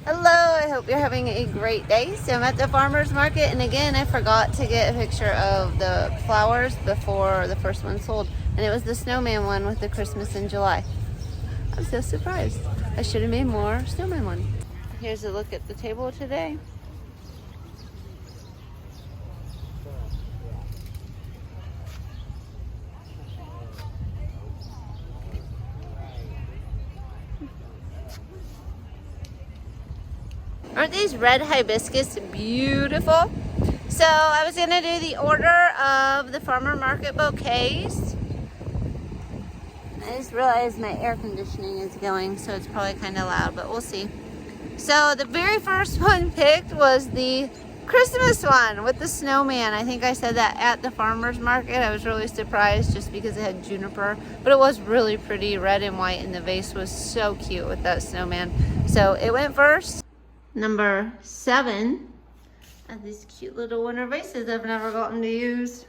Hello, I hope you're having a great day. So I'm at the farmer's market, and again, I forgot to get a picture of the flowers before the first one sold, and it was the snowman one with the Christmas in July. I'm so surprised. I should have made more snowman one. Here's a look at the table today. Aren't these red hibiscus beautiful? So I was gonna do the order of the farmer market bouquets. I just realized my air conditioning is going, so it's probably kind of loud, but we'll see. So the very first one picked was the Christmas one with the snowman. I think I said that at the farmer's market. I was really surprised just because it had juniper, but it was really pretty, red and white, and the vase was so cute with that snowman. So it went first. Number 7 of these cute little winter vases I've never gotten to use.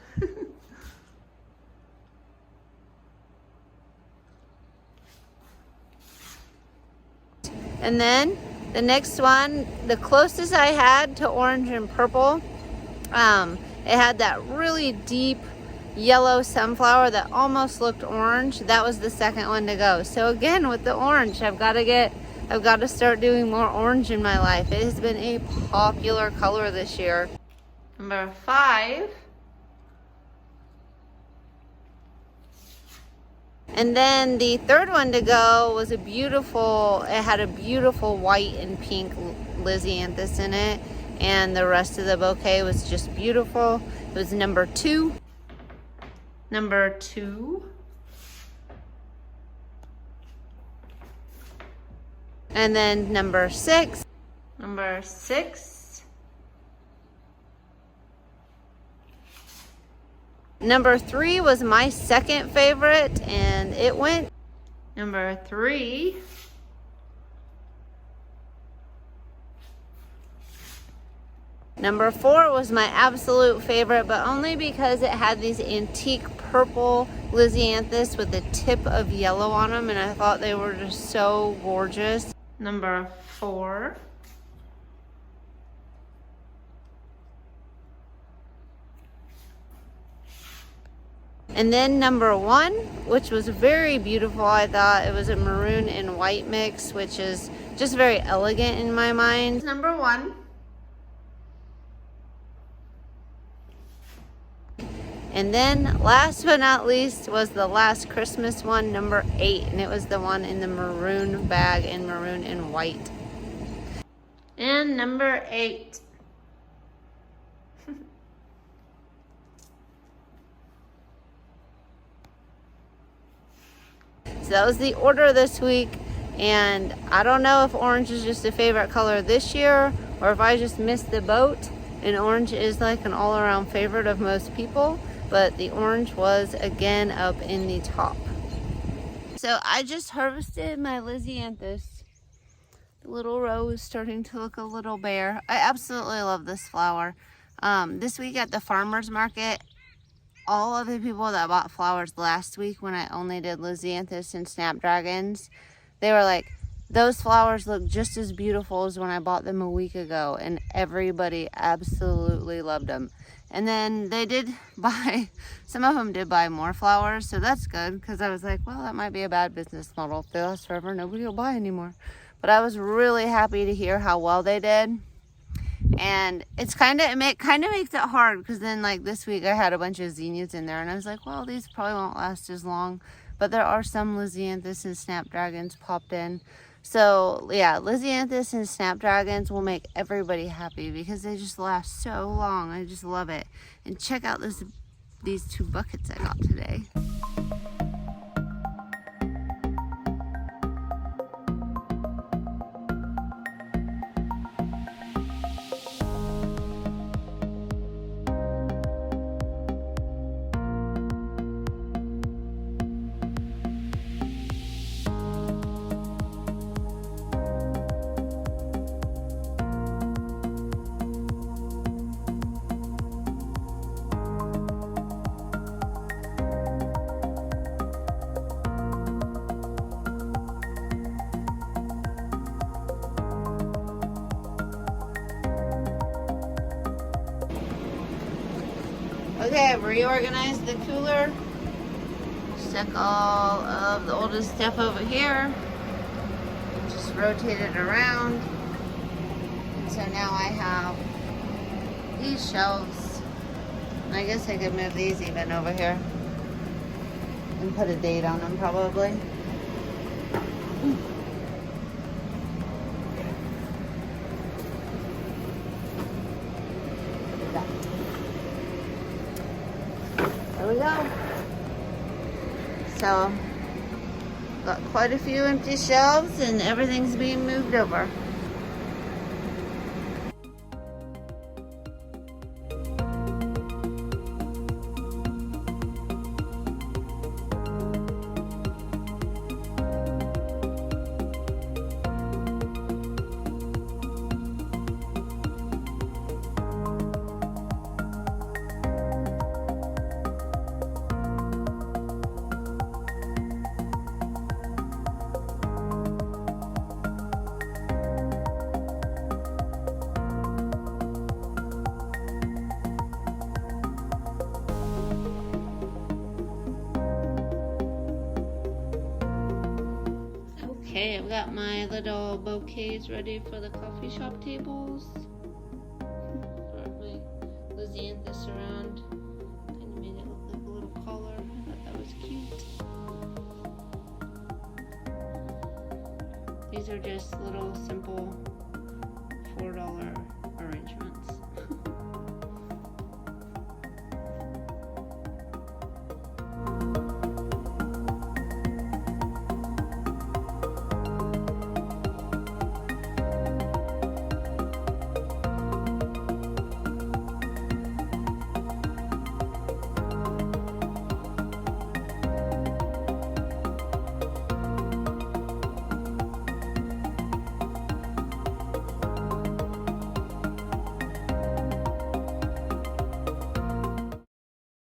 And then the next one, the closest I had to orange and purple, it had that really deep yellow sunflower that almost looked orange. That was the second one to go. So again, with the orange, I've got to start doing more orange in my life. It has been a popular color this year. Number 5. And then the third one to go was it had a beautiful white and pink lisianthus in it. And the rest of the bouquet was just beautiful. It was number 2. Number 2. And then number 6. Number 6. Number 3 was my second favorite, and it went. Number 3. Number 4 was my absolute favorite, but only because it had these antique purple lisianthus with a tip of yellow on them, and I thought they were just so gorgeous. Number 4. And then number 1, which was very beautiful. I thought it was a maroon and white mix, which is just very elegant in my mind. Number 1. And then last but not least was the last Christmas one, number 8, and it was the one in the maroon bag in maroon and white. And number 8. So that was the order this week, and I don't know if orange is just a favorite color this year or if I just missed the boat and orange is like an all-around favorite of most people. But the orange was again up in the top. So I just harvested my lisianthus. The little row is starting to look a little bare. I absolutely love this flower. This week at the farmer's market, all of the people that bought flowers last week when I only did lisianthus and snapdragons, they were like, those flowers look just as beautiful as when I bought them a week ago, and everybody absolutely loved them. And then they did buy, some of them did buy more flowers, so that's good, because I was like, well, that might be a bad business model. If they last forever, nobody will buy anymore. But I was really happy to hear how well they did. And it kind of makes it hard, because then like this week I had a bunch of zinnias in there, and I was like, well, these probably won't last as long. But there are some lisianthus and snapdragons popped in. So yeah, lisianthus and snapdragons will make everybody happy because they just last so long. I just love it. And check out these 2 buckets I got today. Okay, I've reorganized the cooler. Stuck all of the oldest stuff over here. Just rotate it around. And so now I have these shelves. And I guess I could move these even over here. And put a date on them probably. There we go. So, got quite a few empty shelves and everything's being moved over. Okay, I've got my little bouquets ready for the coffee shop tables. Brought my lisianthus around. Kind of made it look like a little collar. I thought that was cute. These are just little simple